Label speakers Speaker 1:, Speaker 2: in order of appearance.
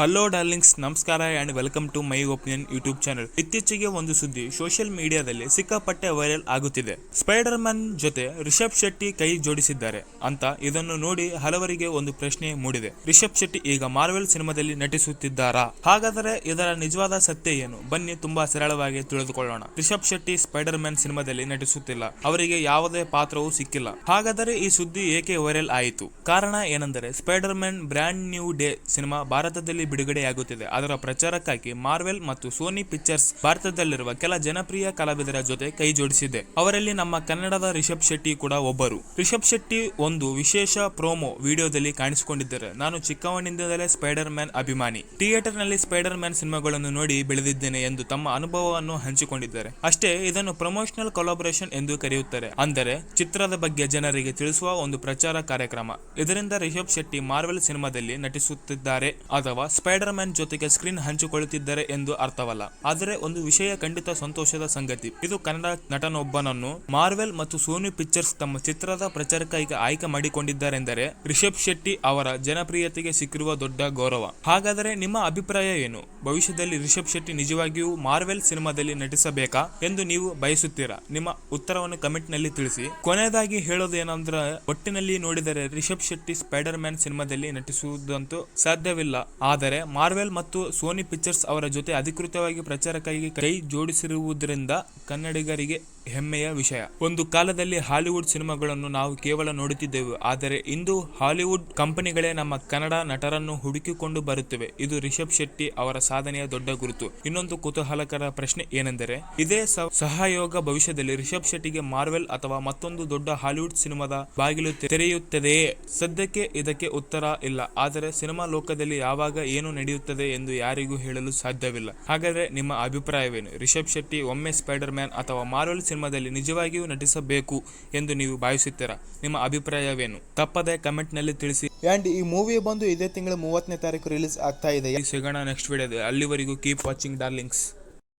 Speaker 1: Hello darlings, ನಮಸ್ಕಾರ and welcome to my opinion YouTube channel. ಇತ್ತೀಚೆಗೆ ಒಂದು ಸುದ್ದಿ ಸೋಷಿಯಲ್ ಮೀಡಿಯಾದಲ್ಲಿ ಸಿಕ್ಕಾಪಟ್ಟೆ ವೈರಲ್ ಆಗುತ್ತಿದೆ. ಸ್ಪೈಡರ್ ಮ್ಯಾನ್ ಜೊತೆ ರಿಷಬ್ ಶೆಟ್ಟಿ ಕೈ ಜೋಡಿಸಿದ್ದಾರೆ ಅಂತ ಇದನ್ನು ನೋಡಿ ಹಲವರಿಗೆ ಒಂದು ಪ್ರಶ್ನೆ ಮೂಡಿದೆ. ರಿಷಬ್ ಶೆಟ್ಟಿ ಈಗ ಮಾರ್ವೆಲ್ ಸಿನಿಮಾದಲ್ಲಿ ನಟಿಸುತ್ತಿದ್ದಾರಾ? ಹಾಗಾದರೆ ಇದರ ನಿಜವಾದ ಸತ್ಯ ಏನು? ಬನ್ನಿ ತುಂಬಾ ಸರಳವಾಗಿ ತಿಳಿದುಕೊಳ್ಳೋಣ. ರಿಷಬ್ ಶೆಟ್ಟಿ ಸ್ಪೈಡರ್ ಮ್ಯಾನ್ ಸಿನಿಮಾದಲ್ಲಿ ನಟಿಸುತ್ತಿಲ್ಲ. ಅವರಿಗೆ ಯಾವುದೇ ಪಾತ್ರವೂ ಸಿಕ್ಕಿಲ್ಲ. ಹಾಗಾದರೆ ಈ ಸುದ್ದಿ ಏಕೆ ವೈರಲ್ ಆಯಿತು? ಕಾರಣ ಏನೆಂದರೆ, spider man brand new day cinema ಭಾರತದಲ್ಲಿ ಬಿಡುಗಡೆಯಾಗುತ್ತಿದೆ. ಅದರ ಪ್ರಚಾರಕ್ಕಾಗಿ ಮಾರ್ವೆಲ್ ಮತ್ತು ಸೋನಿ ಪಿಕ್ಚರ್ಸ್ ಭಾರತದಲ್ಲಿರುವ ಕೆಲ ಜನಪ್ರಿಯ ಕಲಾವಿದರ ಜೊತೆ ಕೈ ಜೋಡಿಸಿದೆ. ಅವರಲ್ಲಿ ನಮ್ಮ ಕನ್ನಡದ ರಿಷಬ್ ಶೆಟ್ಟಿ ಕೂಡ ಒಬ್ಬರು. ರಿಷಬ್ ಶೆಟ್ಟಿ ಒಂದು ವಿಶೇಷ ಪ್ರೋಮೋ ವಿಡಿಯೋದಲ್ಲಿ ಕಾಣಿಸಿಕೊಂಡಿದ್ದಾರೆ. ನಾನು ಚಿಕ್ಕವನಿಂದಲೇ ಸ್ಪೈಡರ್ ಮ್ಯಾನ್ ಅಭಿಮಾನಿ. ಥಿಯೇಟರ್ ನಲ್ಲಿ ಸ್ಪೈಡರ್ ಮ್ಯಾನ್ ಸಿನಿಮಾಗಳನ್ನು ನೋಡಿ ಬೆಳೆದಿದ್ದೇನೆ ಎಂದು ತಮ್ಮ ಅನುಭವವನ್ನು ಹಂಚಿಕೊಂಡಿದ್ದಾರೆ. ಅಷ್ಟೇ, ಇದನ್ನು ಪ್ರಮೋಷನಲ್ ಕೊಲಾಬರೇಷನ್ ಎಂದು ಕರೆಯುತ್ತಾರೆ. ಅಂದರೆ ಚಿತ್ರದ ಬಗ್ಗೆ ಜನರಿಗೆ ತಿಳಿಸುವ ಒಂದು ಪ್ರಚಾರ ಕಾರ್ಯಕ್ರಮ. ಇದರಿಂದ ರಿಷಬ್ ಶೆಟ್ಟಿ ಮಾರ್ವೆಲ್ ಸಿನಿಮಾದಲ್ಲಿ ನಟಿಸುತ್ತಿದ್ದಾರೆ ಅಥವಾ ಸ್ಪೈಡರ್ ಮ್ಯಾನ್ ಜೊತೆಗೆ ಸ್ಕ್ರೀನ್ ಹಂಚಿಕೊಳ್ಳುತ್ತಿದ್ದಾರೆ ಎಂದು ಅರ್ಥವಲ್ಲ. ಆದರೆ ಒಂದು ವಿಷಯ ಖಂಡಿತ ಸಂತೋಷದ ಸಂಗತಿ. ಇದು ಕನ್ನಡ ನಟನೊಬ್ಬನನ್ನು ಮಾರ್ವೆಲ್ ಮತ್ತು ಸೋನಿ ಪಿಕ್ಚರ್ಸ್ ತಮ್ಮ ಚಿತ್ರದ ಪ್ರಚಾರಕ್ಕಾಗಿ ಆಯ್ಕೆ ಮಾಡಿಕೊಂಡಿದ್ದಾರೆಂದರೆ ರಿಷಬ್ ಶೆಟ್ಟಿ ಅವರ ಜನಪ್ರಿಯತೆಗೆ ಸಿಕ್ಕಿರುವ ದೊಡ್ಡ ಗೌರವ. ಹಾಗಾದರೆ ನಿಮ್ಮ ಅಭಿಪ್ರಾಯ ಏನು? ಭವಿಷ್ಯದಲ್ಲಿ ರಿಷಬ್ ಶೆಟ್ಟಿ ನಿಜವಾಗಿಯೂ ಮಾರ್ವೆಲ್ ಸಿನಿಮಾದಲ್ಲಿ ನಟಿಸಬೇಕಾ ಎಂದು ನೀವು ಬಯಸುತ್ತೀರಾ? ನಿಮ್ಮ ಉತ್ತರವನ್ನು ಕಮೆಂಟ್ ನಲ್ಲಿ ತಿಳಿಸಿ. ಕೊನೆಯದಾಗಿ ಹೇಳೋದು ಏನಂದ್ರೆ, ಒಟ್ಟಿನಲ್ಲಿ ನೋಡಿದರೆ ರಿಷಬ್ ಶೆಟ್ಟಿ ಸ್ಪೈಡರ್ ಮ್ಯಾನ್ ಸಿನಿಮಾದಲ್ಲಿ ನಟಿಸುವುದಂತೂ ಸಾಧ್ಯವಿಲ್ಲ. ಆದರೆ ಮಾರ್ವೆಲ್ ಮತ್ತು ಸೋನಿ ಪಿಕ್ಚರ್ಸ್ ಅವರ ಜೊತೆ ಅಧಿಕೃತವಾಗಿ ಪ್ರಚಾರಕ್ಕಾಗಿ ಕೈ ಜೋಡಿಸಿರುವುದರಿಂದ ಕನ್ನಡಿಗರಿಗೆ ಹೆಮ್ಮೆಯ ವಿಷಯ. ಒಂದು ಕಾಲದಲ್ಲಿ ಹಾಲಿವುಡ್ ಸಿನಿಮಾಗಳನ್ನು ನಾವು ಕೇವಲ ನೋಡುತ್ತಿದ್ದೆವು. ಆದರೆ ಇಂದು ಹಾಲಿವುಡ್ ಕಂಪನಿಗಳೇ ನಮ್ಮ ಕನ್ನಡ ನಟರನ್ನು ಹುಡುಕಿಕೊಂಡು ಬರುತ್ತಿವೆ. ಇದು ರಿಷಬ್ ಶೆಟ್ಟಿ ಅವರ ಸಾಧನೆಯ ದೊಡ್ಡ ಗುರುತು. ಇನ್ನೊಂದು ಕುತೂಹಲಕರ ಪ್ರಶ್ನೆ ಏನೆಂದರೆ, ಇದೇ ಸಹಯೋಗ ಭವಿಷ್ಯದಲ್ಲಿ ರಿಷಬ್ ಶೆಟ್ಟಿಗೆ ಮಾರ್ವೆಲ್ ಅಥವಾ ಮತ್ತೊಂದು ದೊಡ್ಡ ಹಾಲಿವುಡ್ ಸಿನಿಮಾದ ಬಾಗಿಲು ತೆರೆಯುತ್ತದೆಯೇ? ಸದ್ಯಕ್ಕೆ ಇದಕ್ಕೆ ಉತ್ತರ ಇಲ್ಲ. ಆದರೆ ಸಿನಿಮಾ ಲೋಕದಲ್ಲಿ ಯಾವಾಗ ಏನು ನಡೆಯುತ್ತದೆ ಎಂದು ಯಾರಿಗೂ ಹೇಳಲು ಸಾಧ್ಯವಿಲ್ಲ. ಹಾಗಾದರೆ ನಿಮ್ಮ ಅಭಿಪ್ರಾಯವೇನು? ರಿಷಬ್ ಶೆಟ್ಟಿ ಒಮ್ಮೆ ಸ್ಪೈಡರ್ ಮ್ಯಾನ್ ಅಥವಾ ಮಾರ್ವೆಲ್ ಸಿನಿಮಾದಲ್ಲಿ ನಿಜವಾಗಿಯೂ ನಟಿಸಬೇಕು ಎಂದು ನೀವು ಭಾವಿಸುತ್ತೀರಾ? ನಿಮ್ಮ ಅಭಿಪ್ರಾಯವೇನು? ತಪ್ಪದೆ ಕಮೆಂಟ್ ನಲ್ಲಿ ತಿಳಿಸಿ.
Speaker 2: ಆ್ಯಂಡ್ ಈ ಮೂವಿ ಬಂದು ಇದೇ ತಿಂಗಳ 30ನೇ ತಾರೀಕು ರಿಲೀಸ್ ಆಗ್ತಾ ಇದೆ.
Speaker 1: ಸಿಗೋಣ ನೆಕ್ಸ್ಟ್ ವಿಡಿಯೋದಲ್ಲಿ. ಅಲ್ಲಿವರೆಗೂ ಕೀಪ್ ವಾಚಿಂಗ್ ಡಾರ್ಲಿಂಗ್ಸ್.